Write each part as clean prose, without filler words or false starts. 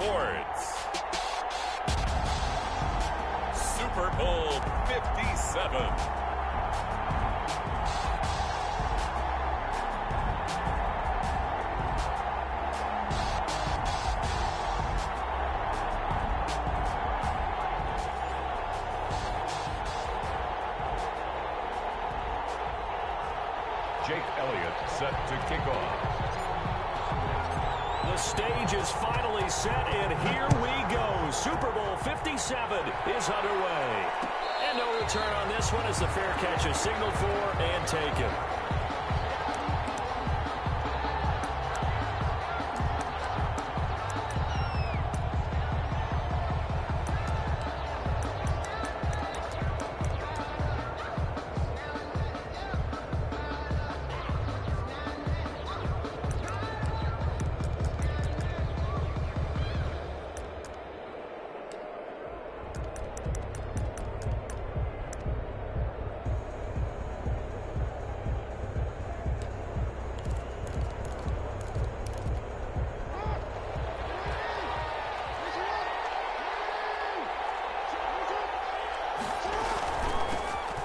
Sports. Super Bowl 57. Jake Elliott set to kick off. The stage is finally set, and here we go. Super Bowl 57 is underway. And no return on this one as the fair catch is signaled for and taken.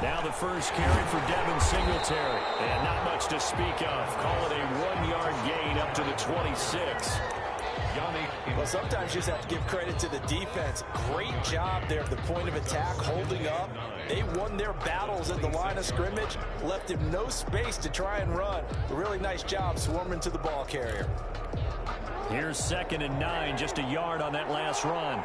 Now the first carry for Devin Singletary. And not much to speak of. Call it a 1-yard gain up to the 26. Well, sometimes you just have to give credit to the defense. Great job there at the point of attack, holding up. They won their battles at the line of scrimmage, left him no space to try and run. A really nice job swarming to the ball carrier. Here's 2nd and 9, just a yard on that last run.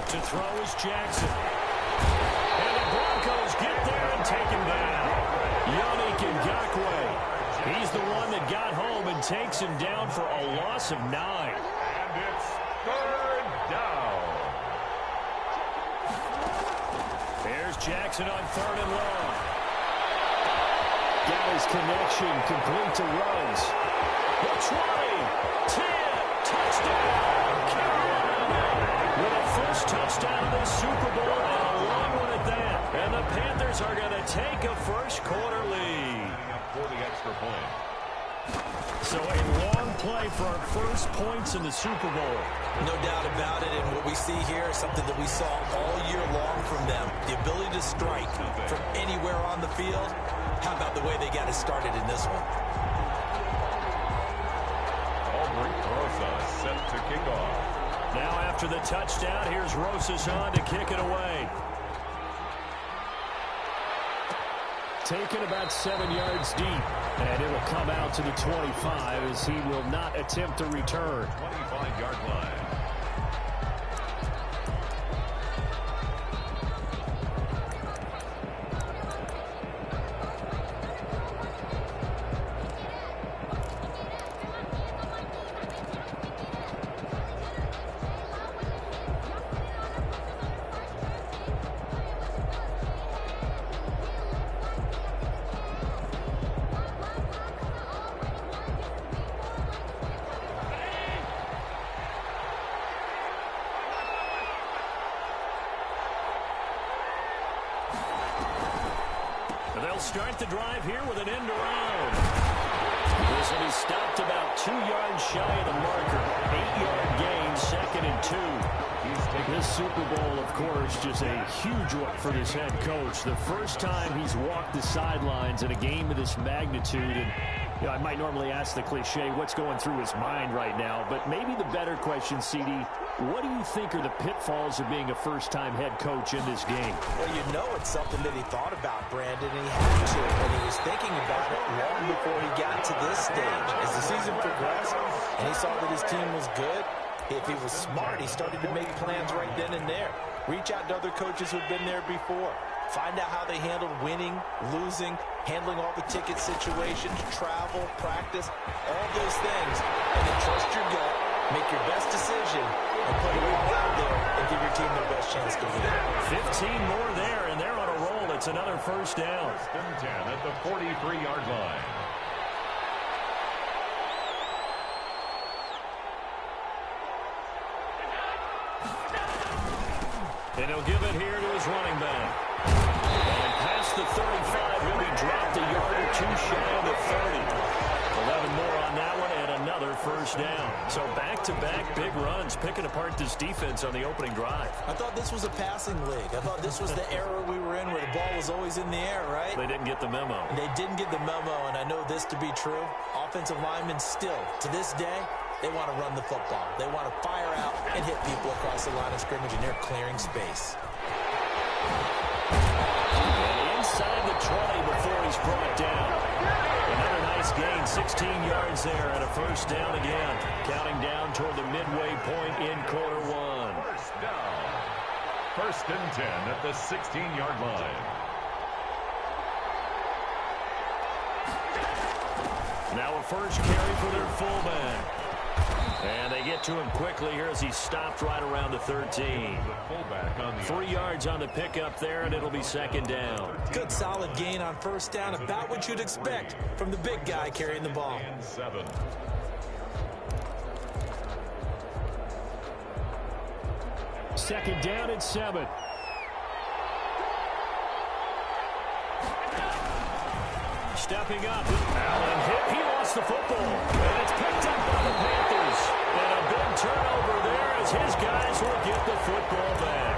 To throw is Jackson. And the Broncos get there and take him down. Yannick Ngakoue. He's the one that got home and takes him down for a loss of 9. And it's 3rd down. There's Jackson on 3rd and long. Got his connection, complete to Ruggs. The 20, 10, touchdown. With a first touchdown of the Super Bowl and a long one at that. And the Panthers are going to take a first-quarter lead. For the extra point. So a long play for our first points in the Super Bowl. No doubt about it, and what we see here is something that we saw all year long from them. The ability to strike from anywhere on the field. How about the way they got it started in this one? Aubrey Rosa set to kick off. Now after the touchdown, here's Rosas on to kick it away. Taken about 7 yards deep, and it'll come out to the 25 as he will not attempt to return. 25-yard line. They'll start the drive here with an end around. This will be stopped about 2 yards shy of the marker. 8-yard gain, 2nd and 2. This Super Bowl, of course, just a huge one for this head coach. The first time he's walked the sidelines in a game of this magnitude. And you know, I might normally ask the cliche, what's going through his mind right now? But maybe the better question, CD, what do you think are the pitfalls of being a first-time head coach in this game? Well, you know it's something that he thought about, Brandon, and he had to. And he was thinking about it long before he got to this stage. As the season progressed and he saw that his team was good, if he was smart, he started to make plans right then and there. Reach out to other coaches who've been there before. Find out how they handled winning, losing, handling all the ticket situations, travel, practice, all those things. And then trust your gut, make your best decision, and put it all out there and give your team their best chance to win. 15 more there, and they're on a roll. It's another first down. 10 at the 43-yard line. And he'll give it here to his running back. Lions picking apart this defense on the opening drive. I thought this was a passing league. I thought this was the era we were in where the ball was always in the air, right? They didn't get the memo. They didn't get the memo, and I know this to be true. Offensive linemen still, to this day, they want to run the football. They want to fire out and hit people across the line of scrimmage, and they're clearing space. And inside the 20 before he's brought down. Another nice gain, 16 yards there, and a first down again. Counting down toward the midway point in quarter one. First down. First and 10 at the 16-yard line. Now a first carry for their fullback. And they get to him quickly here as he stopped right around the 13. 3 yards on the pickup there, and it'll be second down. Good solid gain on first down, about what you'd expect from the big guy carrying the ball. 7. Second down at 7. Stepping up. Allen hit. He lost the football. And it's picked up by the Panthers. And a big turnover there as his guys will get the football back.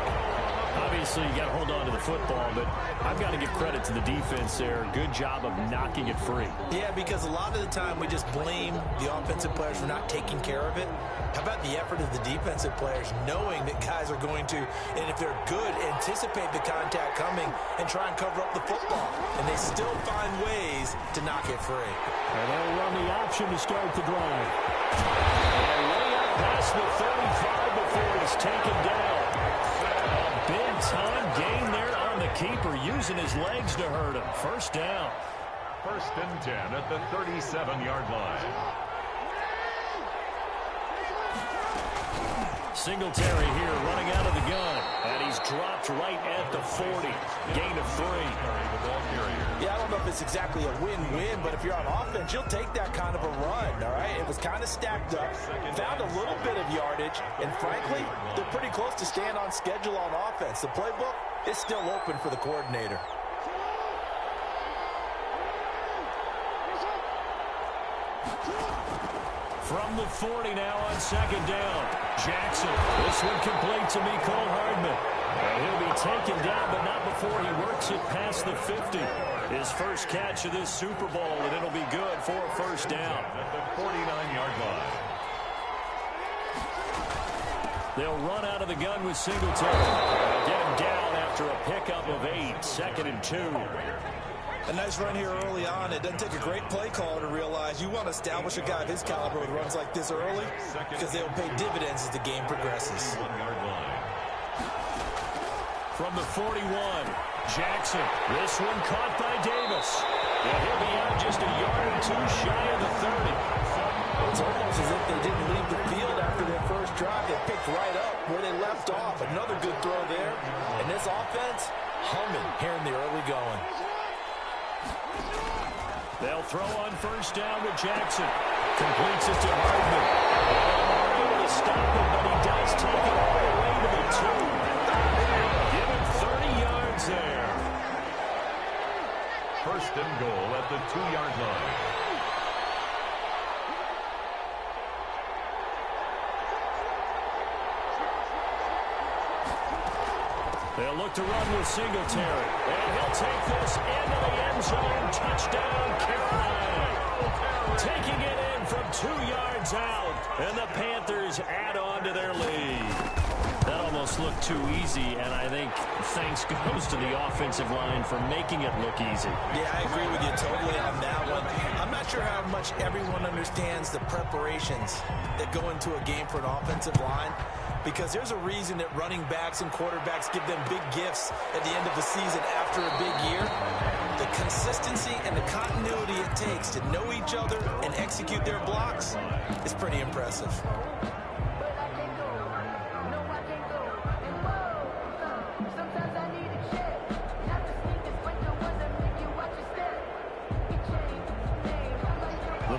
Obviously, you got to hold on to the football, but I've got to give credit to the defense there. Good job of knocking it free. Yeah, because a lot of the time we just blame the offensive players for not taking care of it. How about the effort of the defensive players knowing that guys are going to, and if they're good, anticipate the contact coming and try and cover up the football. And they still find ways to knock it free. And they'll run the option to start the drive. And way up past the 35 before he's taken down. A big-time gain there on the keeper, using his legs to hurt him. First down. First and 10 at the 37-yard line. Singletary here running out of the gun. And he's dropped right at the 40. Gain of 3. Yeah, I don't know if it's exactly a win-win, but if you're on offense, you'll take that kind of a run, all right? It was kind of stacked up, found a little bit of yardage, and frankly, they're pretty close to staying on schedule on offense. The playbook is still open for the coordinator. From the 40 now on second down. Jackson. This one complete to Mecole Hardman. And he'll be taken down, but not before he works it past the 50. His first catch of this Super Bowl, and it'll be good for a first down. At the 49-yard line. They'll run out of the gun with Singletary. They'll get him down after a pickup of 8. Second and 2. A nice run here early on. It doesn't take a great play caller to realize you want to establish a guy of his caliber with runs like this early because they'll pay dividends as the game progresses. From the 41, Jackson. This one caught by Davis. And he'll be out just a yard or two shy of the 30. It's almost as if they didn't leave the field after their first drive. They picked right up where they left off. Another good throw there. And this offense humming here in the early going. They'll throw on first down with Jackson. Completes it to Hardman. Not able to stop him, but he does take it all the way to the 2. Give him 30 yards there. First and goal at the 2-yard line. They'll look to run with Singletary. And he'll take this into the end zone. Touchdown, Carolina. Taking it in from 2 yards out. And the Panthers add on to their lead. That almost looked too easy, and I think thanks goes to the offensive line for making it look easy. Yeah, I agree with you totally on that one. I'm not sure how much everyone understands the preparations that go into a game for an offensive line, because there's a reason that running backs and quarterbacks give them big gifts at the end of the season after a big year. The consistency and the continuity it takes to know each other and execute their blocks is pretty impressive.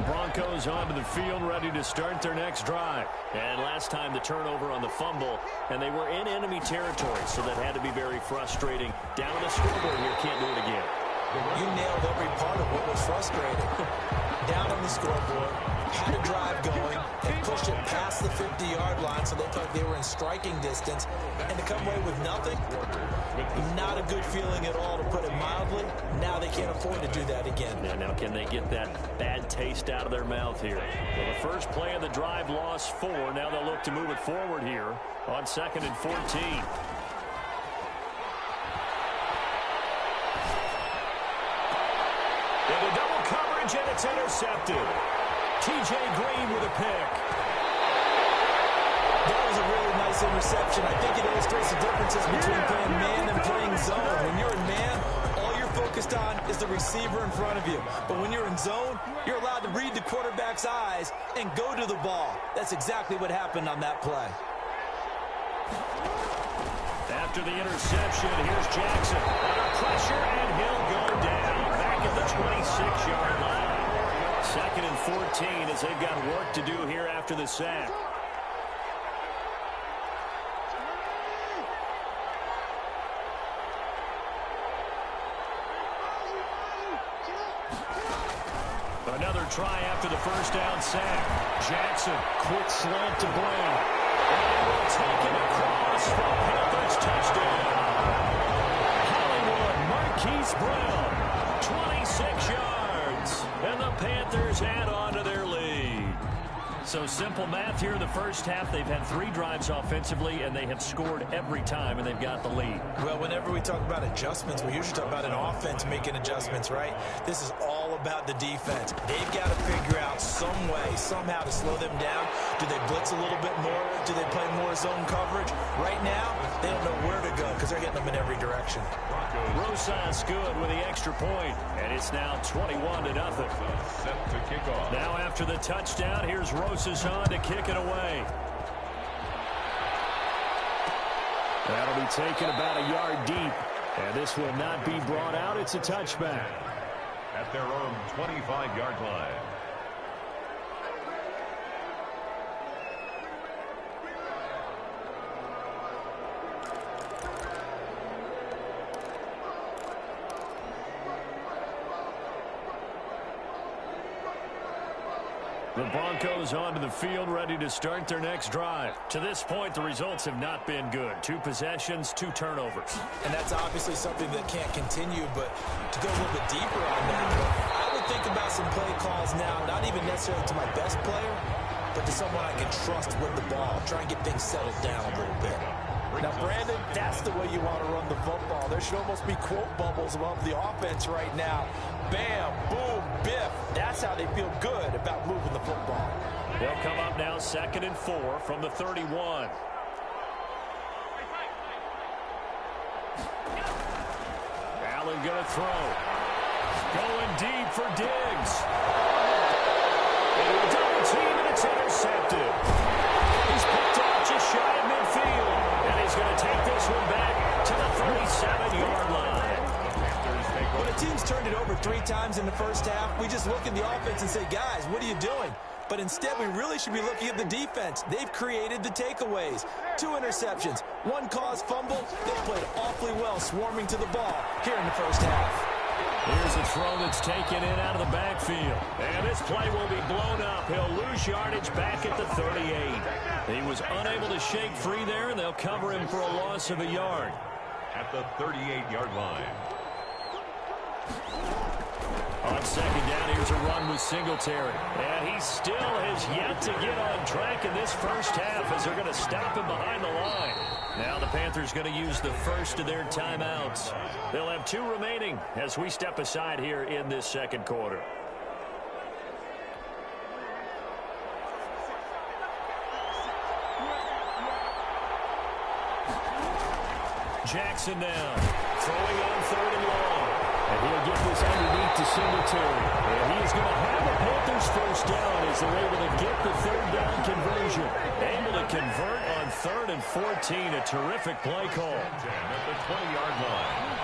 Broncos onto the field, ready to start their next drive. And last time the turnover on the fumble, and they were in enemy territory, so that had to be very frustrating. Down on the scoreboard here, can't do it again. You nailed every part of what was frustrating. Down on the scoreboard, had a drive going, and pushed it past the 50-yard line so they thought they were in striking distance. And to come away with nothing, not a good feeling at all, to put it mildly. Now they can't afford to do that again. Yeah, now can they get that bad taste out of their mouth here? Well, the first play of the drive lost 4. Now they'll look to move it forward here on 2nd and 14. Into double coverage, and it's intercepted. T.J. Green with a pick. That was a really nice interception. I think it illustrates the differences between playing man and playing zone. When you're in man, all you're focused on is the receiver in front of you. But when you're in zone, you're allowed to read the quarterback's eyes and go to the ball. That's exactly what happened on that play. After the interception, here's Jackson. Under pressure, and he'll go down. Back at the 26-yard line. 2nd and 14 as they've got work to do here after the sack. Another try after the first down sack. Jackson, quick slant to Brown. And will take it across for Panthers touchdown. Hollywood Marquise Brown, 26 yards. And the Panthers add on to their lead. So simple math here in the first half. They've had 3 drives offensively, and they have scored every time, and they've got the lead. Well, whenever we talk about adjustments, we usually talk about an offense making adjustments, right? This is all about the defense. They've got to figure out some way, somehow to slow them down. Do they blitz a little bit more? Do they play more zone coverage? Right now, they don't know where to go because they're hitting them in every direction. Rosas good with the extra point, and it's now 21-0. Set to kick off. Now after the touchdown, here's Rosas on to kick it away. That'll be taken about a yard deep, and this will not be brought out. It's a touchback. At their own 25-yard line. The Broncos onto the field, ready to start their next drive. To this point, the results have not been good. 2 possessions, 2 turnovers. And that's obviously something that can't continue, but to go a little bit deeper on that, I would think about some play calls now, not even necessarily to my best player, but to someone I can trust with the ball. Try and get things settled down a little bit. Now, Brandon, that's the way you want to run the football. There should almost be quote bubbles above the offense right now. Bam, boom, biff. That's how they feel good about moving the football. They'll come up now 2nd and 4 from the 31. Allen going to throw. Going deep for Diggs. A double team, and it's intercepted. He's picked up just shy of midfield. And he's going to take this one back to the 37-yard line. When a team's turned it over 3 times in the first half, we just look at the offense and say, guys, what are you doing? But instead, we really should be looking at the defense. They've created the takeaways. 2 interceptions, 1 caused fumble. They played awfully well swarming to the ball here in the first half. Here's a throw that's taken in out of the backfield. And this play will be blown up. He'll lose yardage back at the 38. He was unable to shake free there, and they'll cover him for a loss of a yard. At the 38-yard line. On 2nd down, here's a run with Singletary. And he still has yet to get on track in this first half as they're going to stop him behind the line. Now the Panthers going to use the first of their timeouts. They'll have 2 remaining as we step aside here in this second quarter. Jackson now, throwing on 3rd and long. And he'll get this underneath to Singletary. And he is going to have the Panthers first down as they're able to get the 3rd down conversion. Able to convert on 3rd and 14. A terrific play call. At the 20-yard line.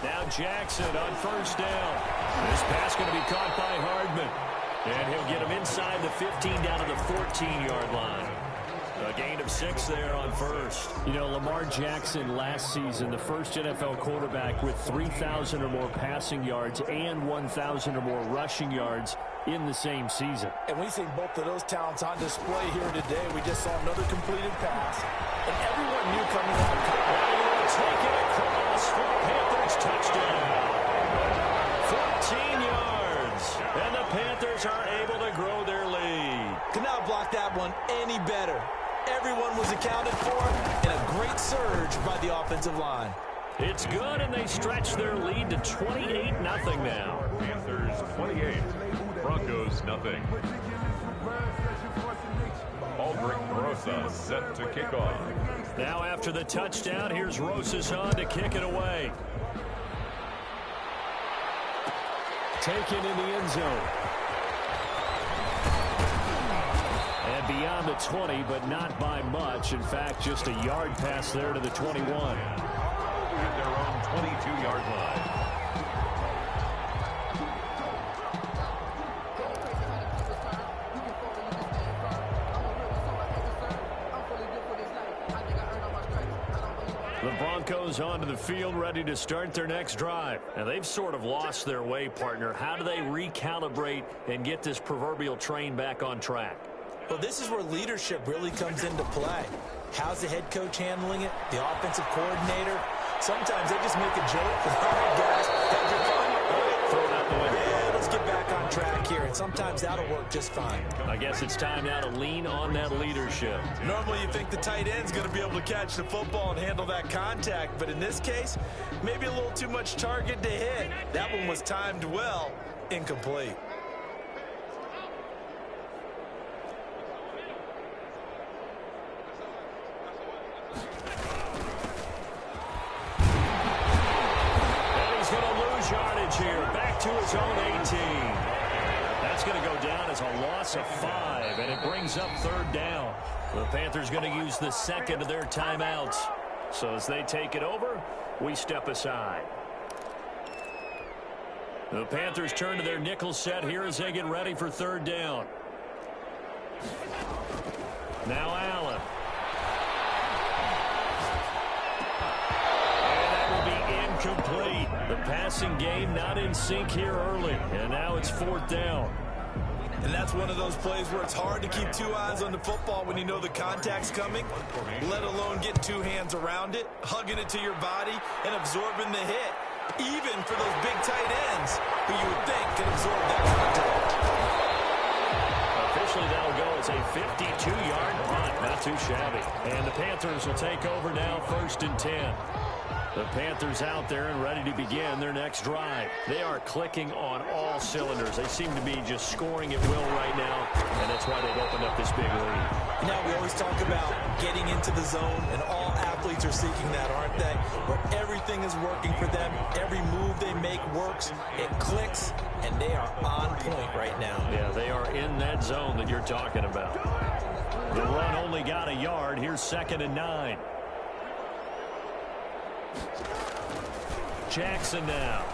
Now Jackson on 1st down. This pass going to be caught by Hardman. And he'll get him inside the the 15 down to the 14-yard line. A gain of 6 there on first. You know, Lamar Jackson last season, the first NFL quarterback with 3,000 or more passing yards and 1,000 or more rushing yards in the same season. And we see both of those talents on display here today. We just saw another completed pass. And everyone knew coming out of college. Take it across for the Panthers touchdown. 14 yards. And the Panthers are able to grow their lead. Could not block that one any better. Everyone was accounted for, and a great surge by the offensive line. It's good, and they stretch their lead to 28-0 now. Panthers 28, Broncos nothing. Aldrich Rosa set to kick off. Now after the touchdown, here's Rosas to kick it away. Taken in the end zone. And beyond the 20, but not by much. In fact, just a yard pass there to the 21. At their own 22-yard line. The Broncos onto the field, ready to start their next drive. And they've sort of lost their way, partner. How do they recalibrate and get this proverbial train back on track? Well, this is where leadership really comes into play. How's the head coach handling it? The offensive coordinator? Sometimes they just make a joke. All right, guys, had your fun? Throw it out the window. Yeah, let's get back on track here. And sometimes that'll work just fine. I guess it's time now to lean on that leadership. Normally you think the tight end's going to be able to catch the football and handle that contact. But in this case, maybe a little too much target to hit. That one was timed well, incomplete. Yardage here, back to his own 18. That's going to go down as a loss of 5, and it brings up third down. The Panthers going to use the second of their timeouts. So as they take it over, we step aside. The Panthers turn to their nickel set here as they get ready for third down. Now Allen. Complete. The passing game not in sync here early, and now it's fourth down. And that's one of those plays where it's hard to keep two eyes on the football when you know the contact's coming, let alone get two hands around it, hugging it to your body, and absorbing the hit, even for those big tight ends who you would think can absorb that contact. Officially, that'll go as a 52-yard punt. Not too shabby. And the Panthers will take over now, 1st and 10. The Panthers out there and ready to begin their next drive. They are clicking on all cylinders. They seem to be just scoring at will right now, and that's why they've opened up this big lead. Now we always talk about getting into the zone, and all athletes are seeking that, aren't they? Where everything is working for them. Every move they make works. It clicks, and they are on point right now. Yeah, they are in that zone that you're talking about. The run only got a yard. Here's 2nd and 9. Jackson now.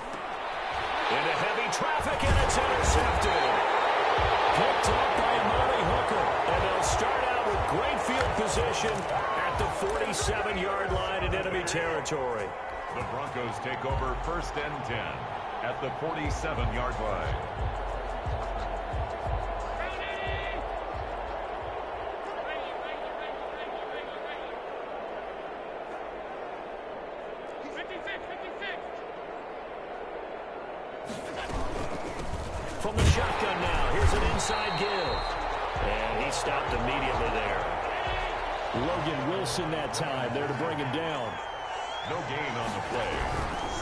Into heavy traffic, and it's intercepted. Picked up by Murray Hooker. And they'll start out with great field position at the 47-yard line in enemy territory. The Broncos take over 1st and 10 at the 47-yard line. From the shotgun now, here's an inside give. And he stopped immediately there. Logan Wilson that time there to bring him down. No gain on the play.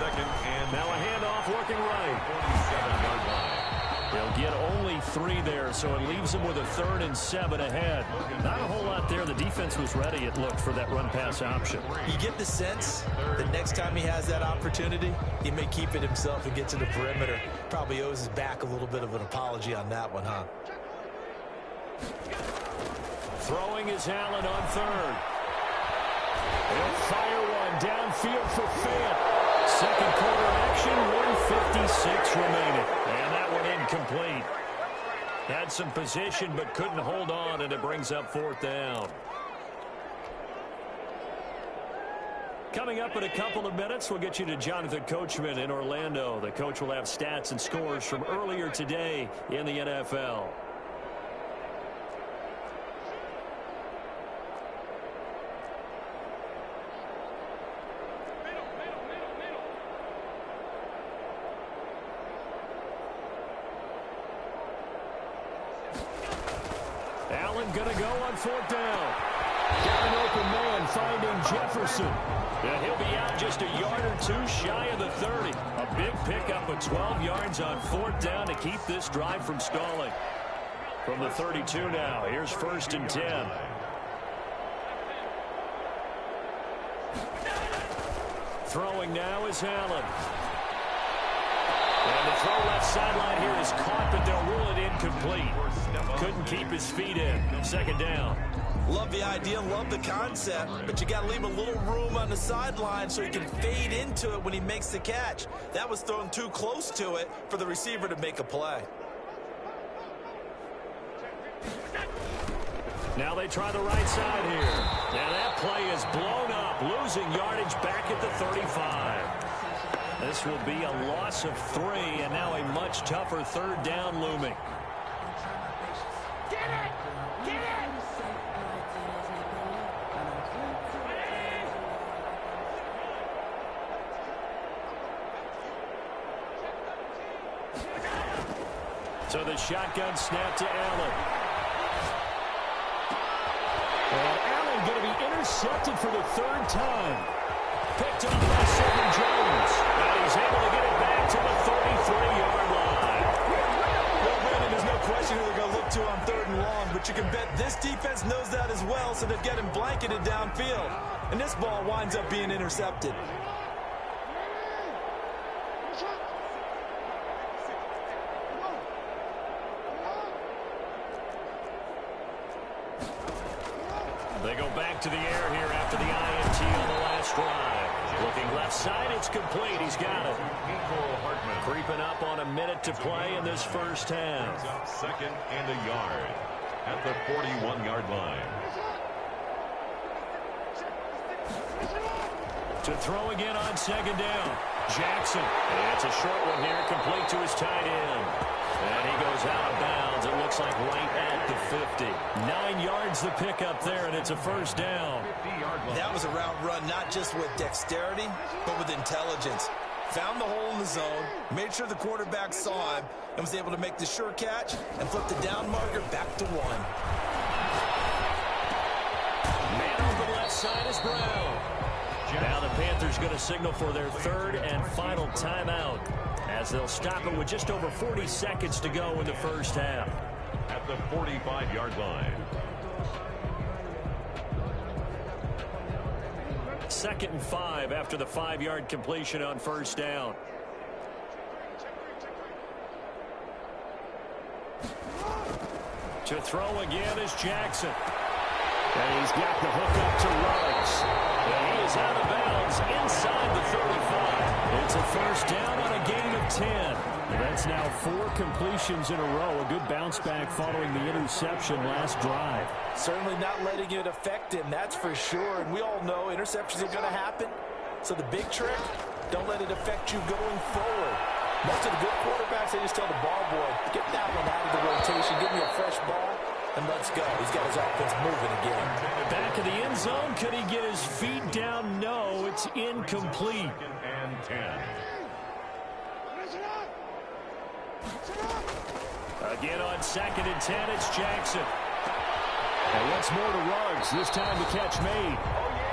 2nd and now a handoff working right. 47-yard line. They'll get only 3 there, so it leaves them with a 3rd and 7 ahead. Not a whole lot there. The defense was ready, it looked, for that run-pass option. You get the sense the next time he has that opportunity, he may keep it himself and get to the perimeter. Probably owes his back a little bit of an apology on that one, huh? Throwing is Allen on 3rd. He'll fire one downfield for Fant. 2nd quarter action, 1:56 remaining. And that one incomplete. Had some position but couldn't hold on, and it brings up 4th down. Coming up in a couple of minutes, we'll get you to Jonathan Coachman in Orlando. The coach will have stats and scores from earlier today in the NFL. Allen going to go on 4th down. Got an open man finding Jefferson. And he'll be out just a yard or two shy of the 30. A big pickup of 12 yards on 4th down to keep this drive from stalling. From the 32 now, here's 1st and 10. Throwing now is Allen. And the throw left sideline here is caught, but they'll rule it incomplete. Couldn't keep his feet in. 2nd down. Love the idea, love the concept, but you got to leave a little room on the sideline so he can fade into it when he makes the catch. That was thrown too close to it for the receiver to make a play. Now they try the right side here. Now that play is blown up, losing yardage back at the 35. This will be a loss of 3, and now a much tougher 3rd down looming. Get it! Get it! So the shotgun snap to Allen. And Allen going to be intercepted for the 3rd time. Picked up by Sidney Jones. And he's able to get it back to the 33-yard line. Well, Brandon, there's no question who they're going to look to on 3rd and long, but you can bet this defense knows that as well, so they've got him blanketed downfield. And this ball winds up being intercepted. They go back to the air here after the INT on the last drive. Looking left side, it's complete. He's got it. Creeping up on a minute to play in this 1st half. 2nd and a yard at the 41-yard line. To throw again on 2nd down. Jackson. And it's a short one here, complete to his tight end. And he goes out of bounds. It looks like right at the 50. 9 yards the pickup there, and it's a 1st down. That was a route run not just with dexterity, but with intelligence. Found the hole in the zone, made sure the quarterback saw him, and was able to make the sure catch and flip the down marker back to 1. Man on the left side is Brown. Now the Panthers going to signal for their 3rd and final timeout, as they'll stop it with just over 40 seconds to go in the 1st half. At the 45-yard line. 2nd and 5 after the 5-yard completion on 1st down. To throw again is Jackson. And he's got the hook up to Ruggs. And he is out of bounds inside the 35. It's a 1st down on a gain of 10. That's now 4 completions in a row. A good bounce back following the interception last drive. Certainly not letting it affect him, that's for sure. And we all know interceptions are going to happen. So the big trick, don't let it affect you going forward. Most of the good quarterbacks, they just tell the ball boy, get that one out of the rotation, give me a fresh ball, and let's go. He's got his offense moving again. Back of the end zone. Could he get his feet down? No, it's incomplete. 2nd and 10. Again on 2nd and 10, it's Jackson. And once more to Ruggs, this time the catch made.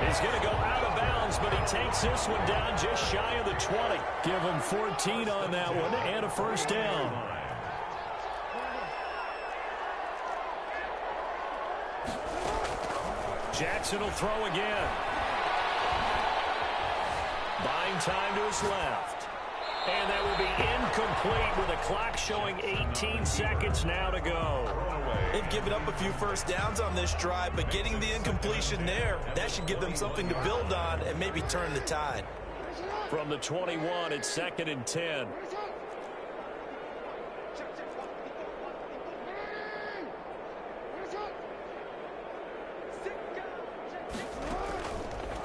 He's going to go out of bounds, but he takes this one down just shy of the 20. Give him 14 on that one and a 1st down. Jackson will throw again. Buying time to his left. And that will be incomplete with the clock showing 18 seconds now to go. They've given up a few 1st downs on this drive, but getting the incompletion there, that should give them something to build on and maybe turn the tide. From the 21, it's 2nd and 10.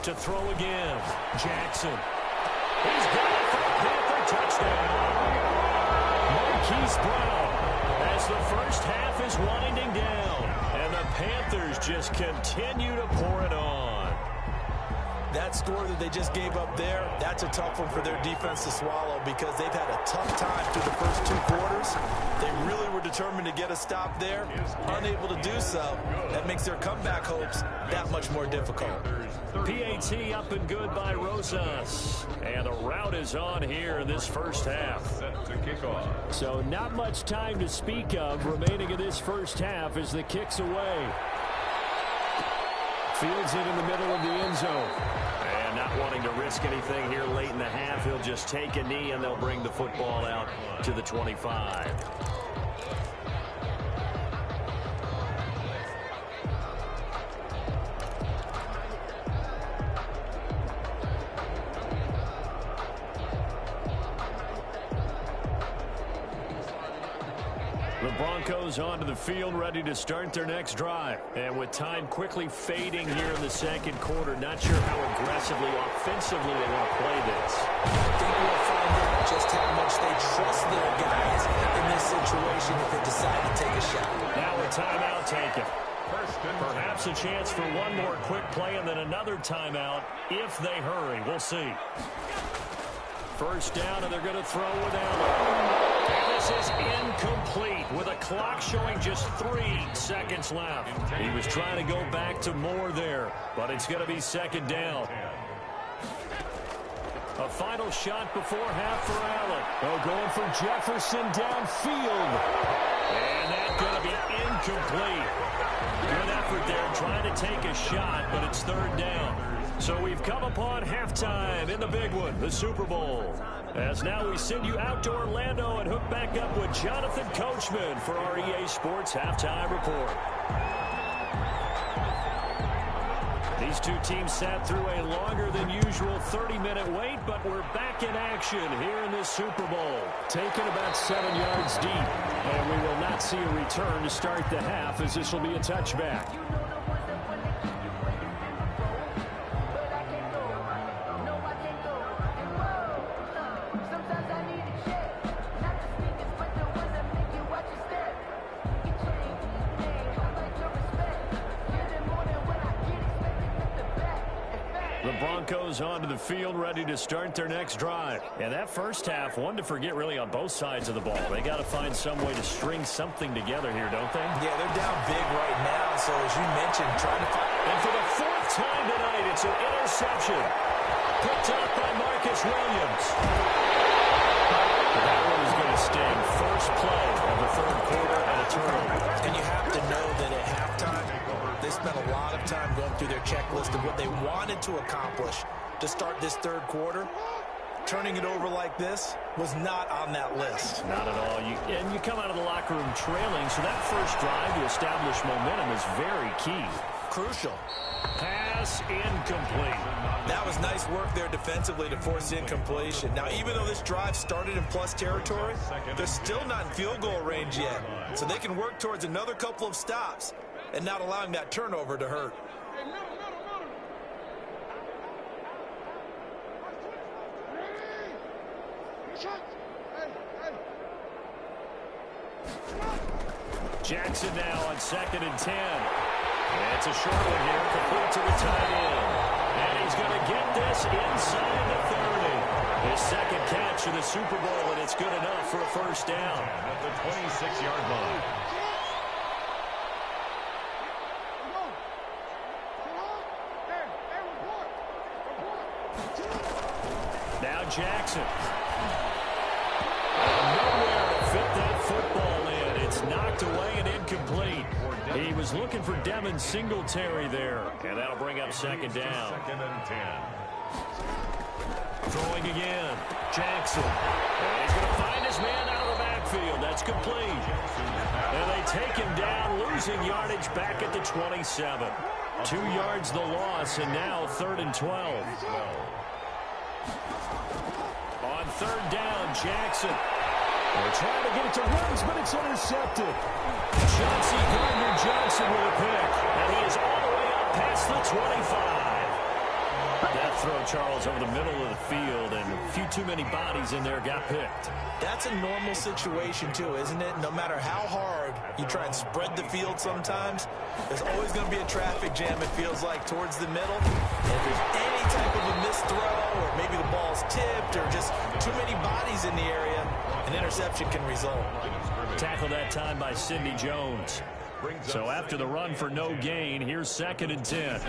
to throw again. Jackson. He's got it for a Panther touchdown. Marquise Brown as the first half is winding down. And the Panthers just continue to pour it on. That score that they just gave up there, that's a tough one for their defense to swallow because they've had a tough time through the first 2 quarters. They really were determined to get a stop there, unable to do so. That makes their comeback hopes that much more difficult. PAT up and good by Rosas. And the route is on here in this first half. Set to kick off. So not much time to speak of remaining in this first half as the kick's away. Fields it in the middle of the end zone. And not wanting to risk anything here late in the half, he'll just take a knee and they'll bring the football out to the 25. The Broncos onto the field, ready to start their next drive. And with time quickly fading here in the second quarter, not sure how aggressively, offensively they want to play this. I think we'll find out just how much they trust their guys in this situation if they decide to take a shot. Now a timeout taken. Perhaps a chance for one more quick play and then another timeout if they hurry. We'll see. First down, and they're going to throw without it. And this is incomplete with a clock showing just 3 seconds left. He was trying to go back to more there, but it's going to be second down. A final shot before half for Allen. Oh, going for Jefferson downfield. And that's going to be incomplete. Good effort there trying to take a shot, but it's third down. So we've come upon halftime in the big one, the Super Bowl. As now we send you out to Orlando and hook back up with Jonathan Coachman for our EA Sports Halftime Report. These two teams sat through a longer than usual 30-minute wait, but we're back in action here in this Super Bowl. Taken about 7 yards deep, and we will not see a return to start the half as this will be a touchback. Broncos onto the field, ready to start their next drive. And that first half, one to forget really on both sides of the ball. They got to find some way to string something together here, don't they? Yeah, they're down big right now, so as you mentioned, trying to find... And for the 4th time tonight, it's an interception. Picked up by Marcus Williams. That one is going to sting. First play of the third quarter and a turnover. And you have to know that at halftime, they spent a lot of time going through their checklist of what they wanted to accomplish to start this third quarter. Turning it over like this was not on that list. Not at all. And you come out of the locker room trailing, so that first drive to establish momentum is very key. Crucial. Pass incomplete. That was nice work there defensively to force incompletion. Now, even though this drive started in plus territory, they're still not in field goal range yet. So they can work towards another couple of stops and not allowing that turnover to hurt. Jackson now on 2nd and 10. And it's a short one here, complete to the tight end. And he's going to get this inside the 30. His second catch in the Super Bowl, and it's good enough for a first down. At the 26-yard line. Now Jackson. And nowhere to fit that football in. It's knocked away and incomplete. He was looking for Devin Singletary there. And that'll bring up second down. 2nd and 10. Throwing again. Jackson. And he's going to find his man out of the backfield. That's complete. And they take him down, losing yardage back at the 27. 2 yards the loss, and now 3rd and 12. On 3rd down, Jackson. They're trying to get it to Woods, but it's intercepted. Chauncey Gardner-Johnson with a pick, and he is all the way up past the 25. throw, Charles, over the middle of the field, and a few too many bodies in there got picked. That's a normal situation, too, isn't it? No matter how hard you try and spread the field sometimes, there's always going to be a traffic jam, it feels like, towards the middle. And if there's any type of a missed throw, or maybe the ball's tipped, or just too many bodies in the area, an interception can result. Tackled that time by Sidney Jones. So after the run for no gain, here's 2nd and 10.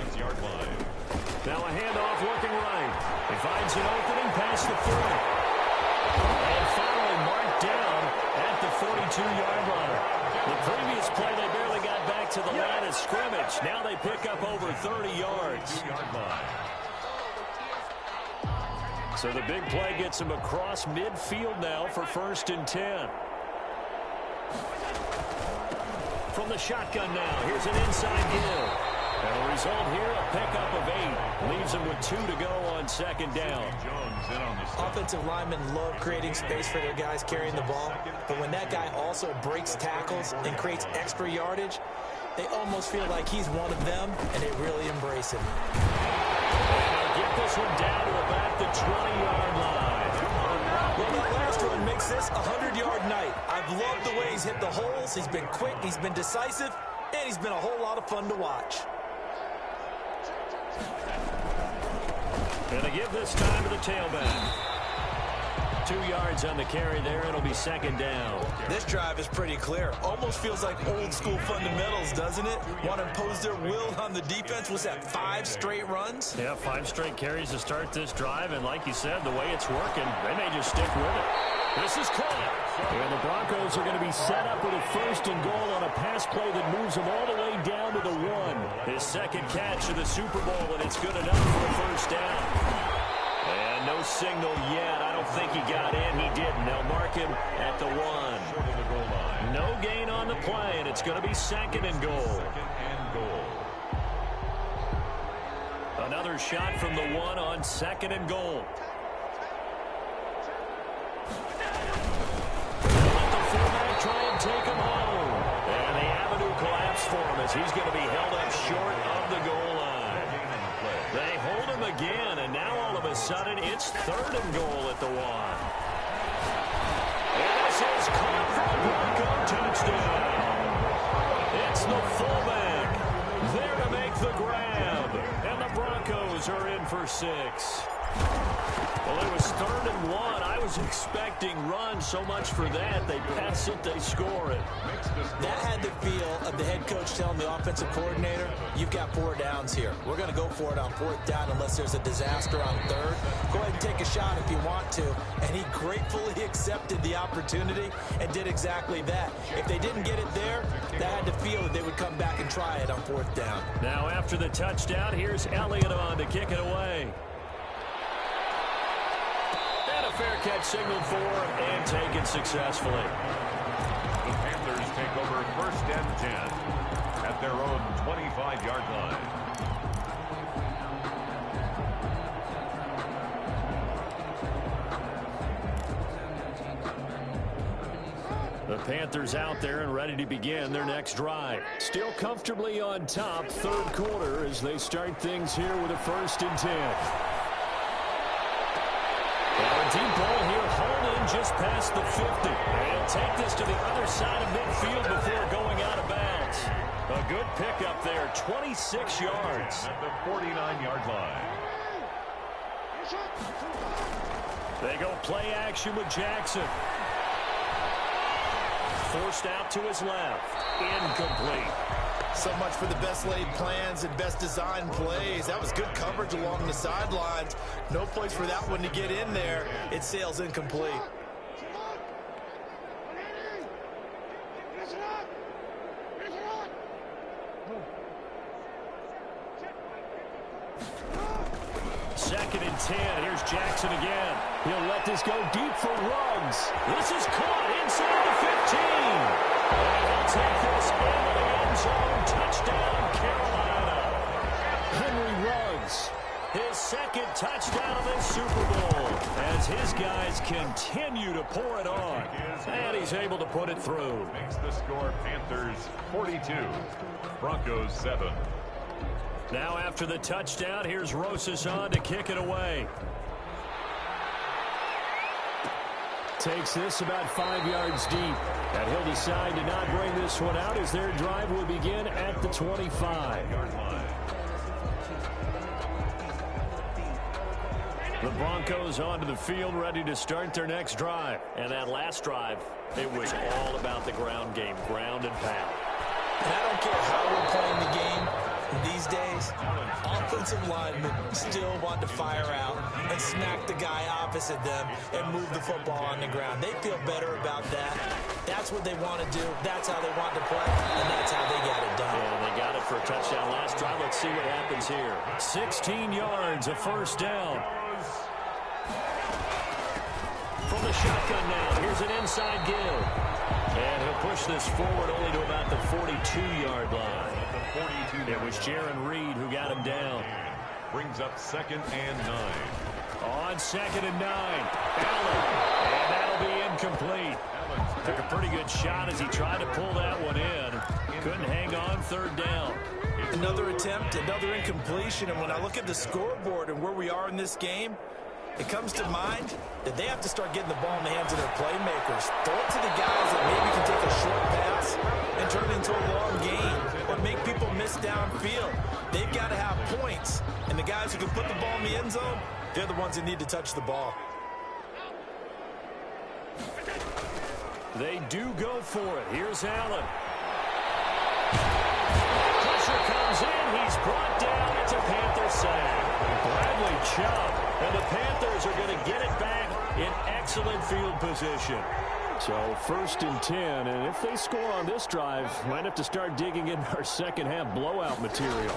Now a handoff working right. He finds an opening past the 40. And finally marked down at the 42-yard line. The previous play, they barely got back to the line of scrimmage. Now they pick up over 30 yards. So the big play gets him across midfield now for 1st and 10. From the shotgun now, here's an inside give. And the result here, a pickup of 8. Leaves him with 2 to go on 2nd down. Offensive linemen love creating space for their guys carrying the ball, but when that guy also breaks tackles and creates extra yardage, they almost feel like he's one of them, and they really embrace him. Get this one down to about the 20-yard line. Well, that last run makes this a 100-yard night. I've loved the way he's hit the holes. He's been quick, he's been decisive, and he's been a whole lot of fun to watch. And they give this time to the tailback. 2 yards on the carry there. It'll be 2nd down. This drive is pretty clear. Almost feels like old school fundamentals, doesn't it? Want to impose their will on the defense. Was that 5 straight runs? Yeah, 5 straight carries to start this drive. And like you said, the way it's working, they may just stick with it. This is caught. And the Broncos are going to be set up with a 1st and goal on a pass play that moves them all the way down to the 1. His 2nd catch of the Super Bowl, and it's good enough for a 1st down. And no signal yet. I don't think he got in. He didn't. They'll mark him at the 1. No gain on the play, and it's going to be 2nd and goal. Another shot from the 1 on 2nd and goal. Let the fullback try and take him home. And the avenue collapsed for him as he's going to be held up short of the goal line. They hold him again, and now all of a sudden it's 3rd and goal at the 1. And this is caught for a Bronco touchdown. It's the fullback there to make the grab, and the Broncos are in for 6. Well, it was 3rd and 1. I was expecting runs, so much for that. They pass it, they score it. That had the feel of the head coach telling the offensive coordinator, you've got 4 downs here. We're going to go for it on 4th down unless there's a disaster on 3rd. Go ahead and take a shot if you want to. And he gratefully accepted the opportunity and did exactly that. If they didn't get it there, that had the feel that they would come back and try it on 4th down. Now after the touchdown, here's Elliott on to kick it away. Fair catch signaled for and taken successfully. The Panthers take over 1st and 10 at their own 25-yard line. The Panthers out there and ready to begin their next drive. Still comfortably on top, 3rd quarter as they start things here with a 1st and 10. Deep ball here, hauled in just past the 50. And he'll take this to the other side of midfield before going out of bounds. A good pickup there, 26 yards. At the 49-yard line. They go play action with Jackson. Forced out to his left. Incomplete. So much for the best laid plans and best designed plays. That was good coverage along the sidelines. No place for that one to get in there. It sails incomplete. Second and 10. Here's Jackson again. He'll let this go deep for Ruggs. This is caught inside the 15. And he'll take this into the end zone. Touchdown, Carolina. Henry Ruggs, his 2nd touchdown of this Super Bowl as his guys continue to pour it on. And he's able to put it through. Makes the score Panthers 42, Broncos 7. Now after the touchdown, here's Rosas on to kick it away. Takes this about 5 yards deep. And he'll decide to not bring this one out as their drive will begin at the 25-yard line. The Broncos onto the field ready to start their next drive. And that last drive, it was all about the ground game, ground and pound. And I don't care how we're playing the game these days, offensive linemen still want to fire out and smack the guy opposite them and move the football on the ground. They feel better about that. That's what they want to do. That's how they want to play, and that's how they got it done. And they got it for a touchdown last drive. Let's see what happens here. 16 yards, a first down. From the shotgun now, here's an inside give. And he'll push this forward only to about the 42-yard line. It was Jaron Reed who got him down. Brings up 2nd and 9. On 2nd and 9, Allen. And that'll be incomplete. Took a pretty good shot as he tried to pull that one in. Couldn't hang on 3rd down. Another attempt, another incompletion. And when I look at the scoreboard and where we are in this game, it comes to mind that they have to start getting the ball in the hands of their playmakers. Throw it to the guys that maybe can take a short pass and turn it into a long game or make people miss downfield. They've got to have points. And the guys who can put the ball in the end zone, they're the ones that need to touch the ball. They do go for it. Here's Allen. Pressure comes in. He's brought down. It's a Panther sack. Bradley Chubb. And the Panthers are going to get it back in excellent field position. So 1st and 10, and if they score on this drive, might have to start digging in our second half blowout material.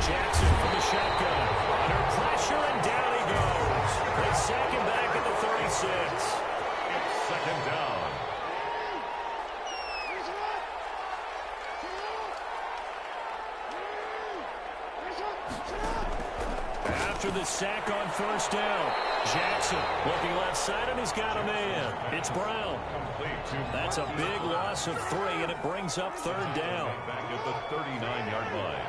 Jackson from the shotgun. Under pressure, and down he goes. They sack him back at the 36. It's 2nd down. After the sack on 1st down, Jackson looking left side, and he's got a man. It's Brown. That's a big loss of 3, and it brings up 3rd down. Back at the 39-yard line.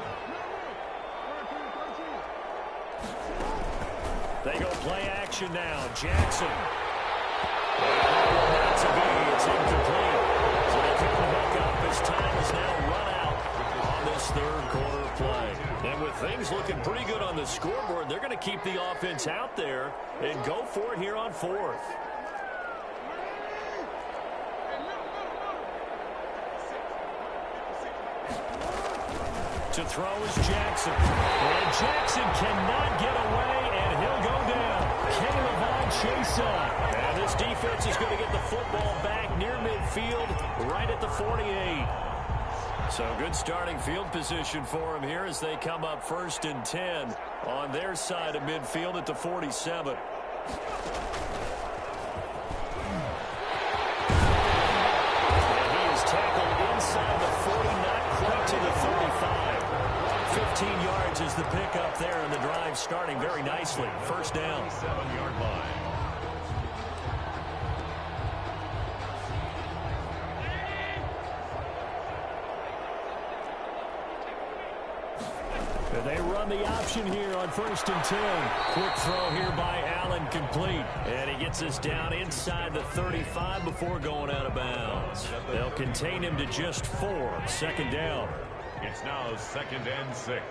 They go play action now. Jackson. That's a big. It's incomplete. So they couldn't hook up. His time is now run out on this 3rd quarter play. And with things looking pretty good on the scoreboard, they're going to keep the offense out there and go for it here on 4th. To throw is Jackson. And Jackson cannot get away, and he'll go down. Kenny Levine chase on. And this defense is going to get the football back near midfield, right at the 48. So good starting field position for him here as they come up 1st and 10 on their side of midfield at the 47. And he is tackled inside the 40, not quite to the 35. 15 yards is the pickup there, and the drive starting very nicely. 1st down. 7-yard line. They run the option here on 1st and 10. Quick throw here by Allen, complete. And he gets us down inside the 35 before going out of bounds. They'll contain him to just 4. 2nd down. It's now 2nd and 6.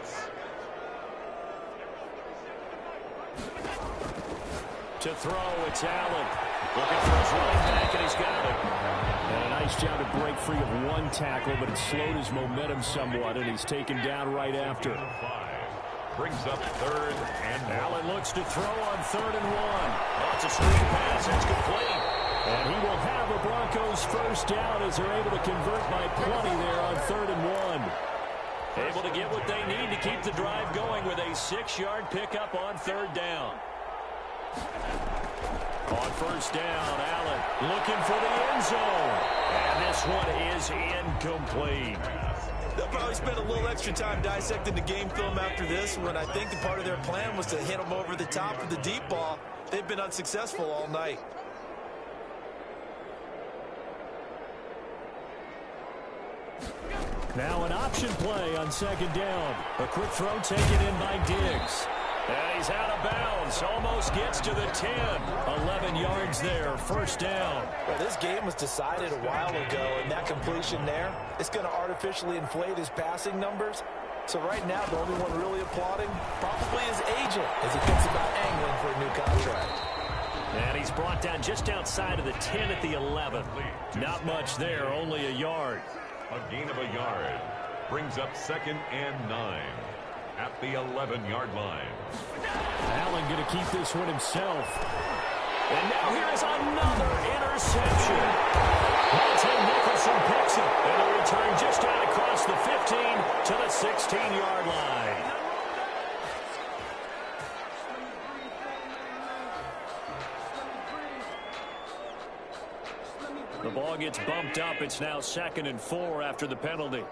To throw, it's Allen. Looking for his running back, and he's got it. And a nice job to break free of one tackle, but it slowed his momentum somewhat, and he's taken down right after. Brings up 3rd and 1. Allen looks to throw on 3rd and 1. Oh, it's a screen pass. It's complete. And he will have the Broncos 1st down as they're able to convert by plenty there on 3rd and 1. Able to get what they need to keep the drive going with a 6-yard pickup on 3rd down. On 1st down, Allen looking for the end zone. And this one is incomplete. They'll probably spend a little extra time dissecting the game film after this, when I think the part of their plan was to hit them over the top of the deep ball. They've been unsuccessful all night. Now an option play on second down. A quick throw taken in by Diggs. And he's out of bounds. Almost gets to the 10. 11 yards there. First down. Well, this game was decided a while ago, and that completion there, it's going to artificially inflate his passing numbers. So right now, the only one really applauding probably his agent as he thinks about angling for a new contract. And he's brought down just outside of the 10 at the 11. Not much there, only a yard. A gain of a yard brings up 2nd and 9 at the 11-yard line. Allen going to keep this one himself. And now here is another interception. Monte Nicholson picks it. And a return just out across the 15 to the 16-yard line. The ball gets bumped up. It's now 2nd and 4 after the penalty.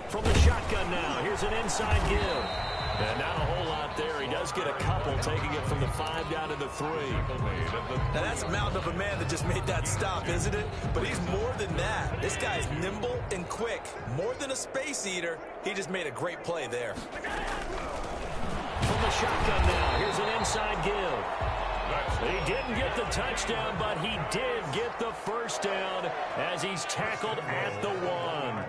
From the shotgun now, here's an inside give. And not a whole lot there. He does get a couple, taking it from the 5 down to the 3. Now that's a mountain of a man that just made that stop, isn't it? But he's more than that. This guy's nimble and quick. More than a space eater, he just made a great play there. From the shotgun now, here's an inside give. He didn't get the touchdown, but he did get the first down as he's tackled at the 1.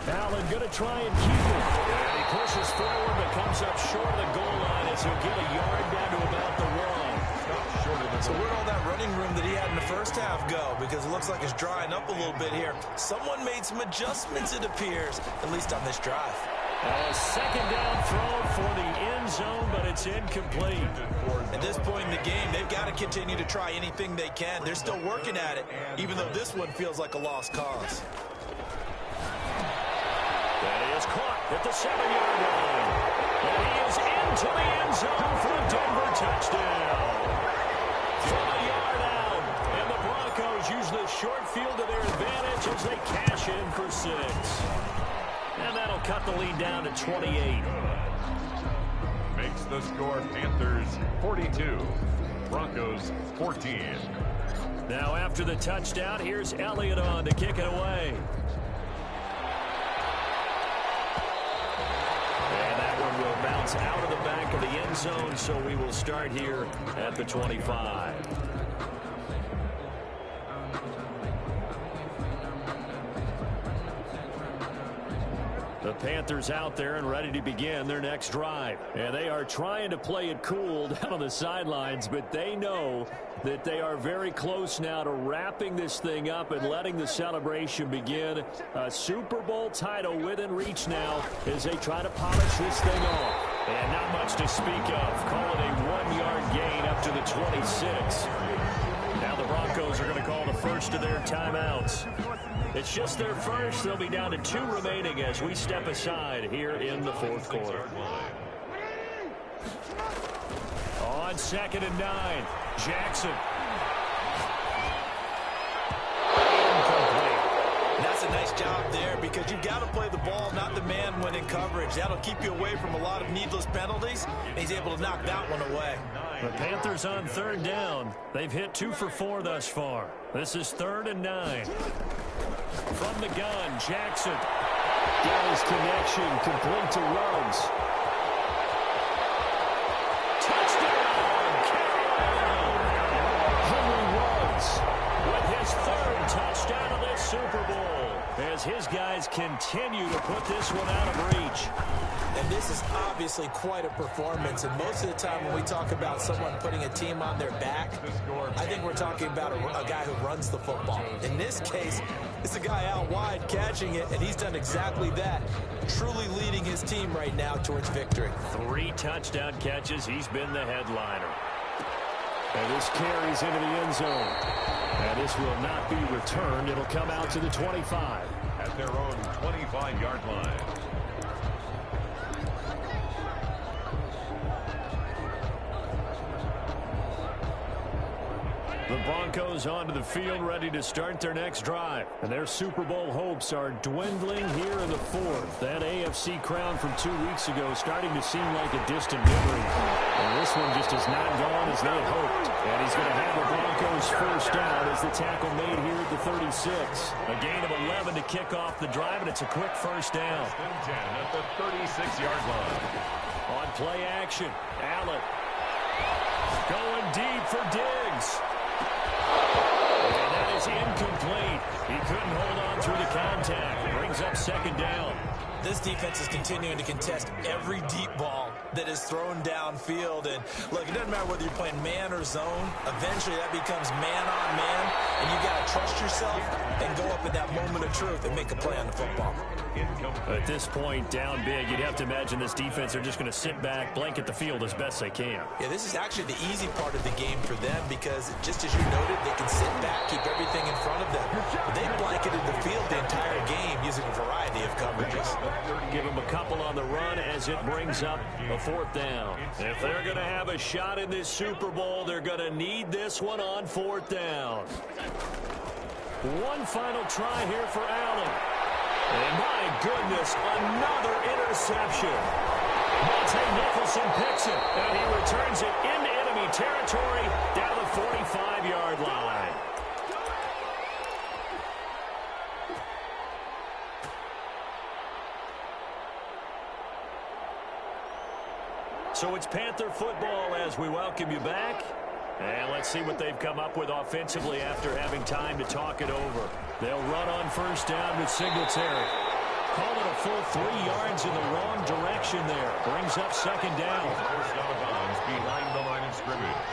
Allen going to try and keep it. And he pushes forward but comes up short of the goal line as he'll get a yard down to about the 1. So where'd all that running room that he had in the first half go? Because it looks like it's drying up a little bit here. Someone made some adjustments, it appears, at least on this drive. A second down throw for the end zone, but it's incomplete. At this point in the game, they've got to continue to try anything they can. They're still working at it, even though this one feels like a lost cause. That is caught at the 7-yard line. And he is into the end zone for a Denver touchdown. From a yard out. And the Broncos use the short field to their advantage as they cash in for 6. And that'll cut the lead down to 28. Makes the score Panthers 42, Broncos 14. Now after the touchdown, here's Elliott on to kick it away. Will bounce out of the back of the end zone, so we will start here at the 25. The Panthers out there and ready to begin their next drive. And they are trying to play it cool down on the sidelines, but they know that they are very close now to wrapping this thing up and letting the celebration begin. A Super Bowl title within reach now as they try to polish this thing off. And not much to speak of. Call it a 1-yard gain up to the 26. Now the Broncos are going to call the first of their timeouts. It's just their first. They'll be down to 2 remaining as we step aside here in the 4th quarter. On 2nd and 9, Jackson. Incomplete. That's a nice job there because you've got to play the ball, not the man when in coverage. That'll keep you away from a lot of needless penalties. And he's able to knock that one away. The Panthers on 3rd down. They've hit 2 for 4 thus far. This is 3rd and 9. From the gun, Jackson. Got his connection, complete to Ruggs. Touchdown, Carolina! Henry Ruggs with his 3rd touchdown of this Super Bowl as his guys continue to put this one out of reach. And this is obviously quite a performance. And most of the time when we talk about someone putting a team on their back, I think we're talking about a guy who runs the football. In this case, it's a guy out wide catching it, and he's done exactly that, truly leading his team right now towards victory. 3 touchdown catches. He's been the headliner. And this carries into the end zone. And this will not be returned. It'll come out to the 25. At their own 25-yard line. The Broncos onto the field, ready to start their next drive. And their Super Bowl hopes are dwindling here in the fourth. That AFC crown from 2 weeks ago starting to seem like a distant memory. And this one just has not gone as they had hoped. And he's going to have the Broncos first down as the tackle made here at the 36. A gain of 11 to kick off the drive, and it's a quick first down. 10 at the 36-yard line. On play action, Allen going deep for Diggs. And that is incomplete. He couldn't hold on through the contact. Brings up second down. This defense is continuing to contest every deep ball that is thrown downfield. And, look, it doesn't matter whether you're playing man or zone. Eventually, that becomes man-on-man, and you got to trust yourself and go up at that moment of truth and make a play on the football. At this point, down big, you'd have to imagine this defense are just going to sit back, blanket the field as best they can. Yeah, this is actually the easy part of the game for them because, just as you noted, they can sit back, keep everything in front of them. But they blanketed the field the entire game using a variety of coverages. Give them a couple on the run as it brings up a fourth down. If they're going to have a shot in this Super Bowl, they're going to need this one on fourth down. One final try here for Allen. And my goodness, another interception. Monte Nicholson picks it, and he returns it into enemy territory down the 45-yard line. So it's Panther football as we welcome you back. And let's see what they've come up with offensively after having time to talk it over. They'll run on first down with Singletary. Call it a full 3 yards in the wrong direction there. Brings up second down. First out of bounds behind the line of scrimmage.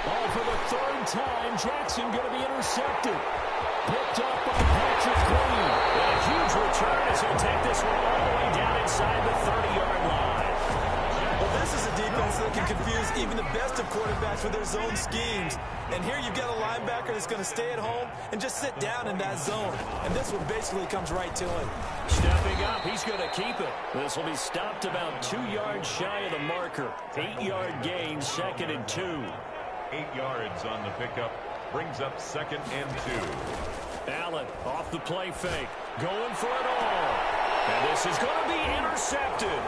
Oh, for the third time, Jackson going to be intercepted. Picked up by Patrick Queen. And a huge return as he'll take this one all the way down inside the 30-yard line. Well, this is a defense that can confuse even the best of quarterbacks with their zone schemes. And here you've got a linebacker that's going to stay at home and just sit down in that zone. And this one basically comes right to him. Stepping up, he's going to keep it. This will be stopped about 2 yards shy of the marker. 8-yard gain, 2nd and 2. 8 yards on the pickup. Brings up 2nd and 2. Allen off the play fake. Going for it all. And this is going to be intercepted.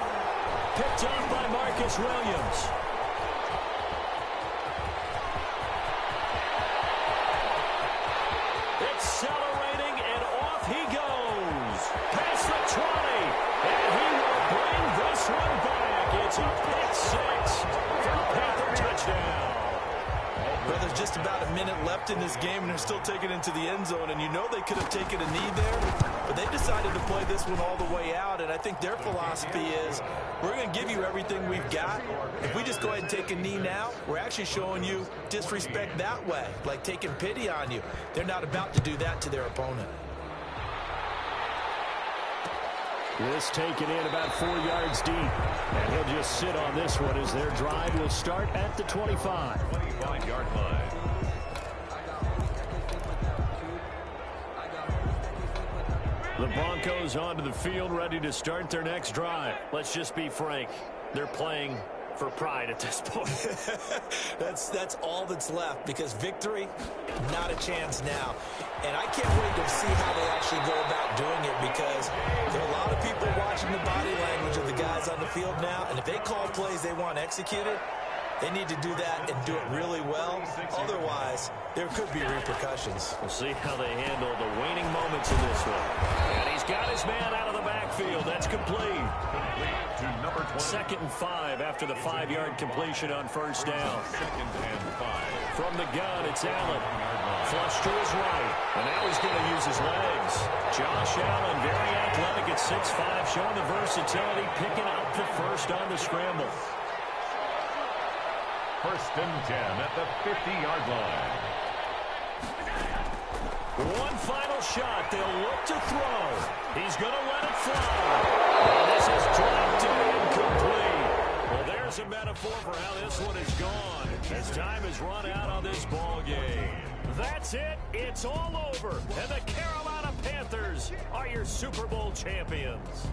Picked up by Marcus Williams. Accelerating, and off he goes. Past the 20. And he will bring this one back. It's a pick six for a Panther touchdown. Well, there's just about a minute left in this game, and they're still taking it into the end zone. And you know they could have taken a knee there, but they decided to play this one all the way out. And I think their philosophy is, we're going to give you everything we've got. If we just go ahead and take a knee now, we're actually showing you disrespect that way, like taking pity on you. They're not about to do that to their opponent. This taken in about 4 yards deep. And he'll just sit on this one as their drive will start at the 25. 25-yard line. The Broncos onto the field, ready to start their next drive. Let's just be frank. They're playing for pride at this point. That's all that's left, because victory, not a chance now. And I can't wait to see how they actually go about doing it, because there are a lot of people watching the body language of the guys on the field now, and if they call plays they want executed, they need to do that and do it really well. Otherwise, there could be repercussions. We'll see how they handle the waning moments in this one. And he's got his man out of the backfield. That's complete. To number 20. 2nd and 5 after the 5-yard completion on first down. 2nd and 5. From the gun, it's Allen. Flush to his right. And now he's going to use his legs. Josh Allen, very athletic at 6'5", showing the versatility, picking up the first on the scramble. 1st and 10 at the 50-yard line. One final shot. They'll look to throw. He's going to let it fly. And this is dropped and incomplete. Well, there's a metaphor for how this one is gone, as time has run out on this ball game. That's it. It's all over. And the Carolina Panthers are your Super Bowl champions.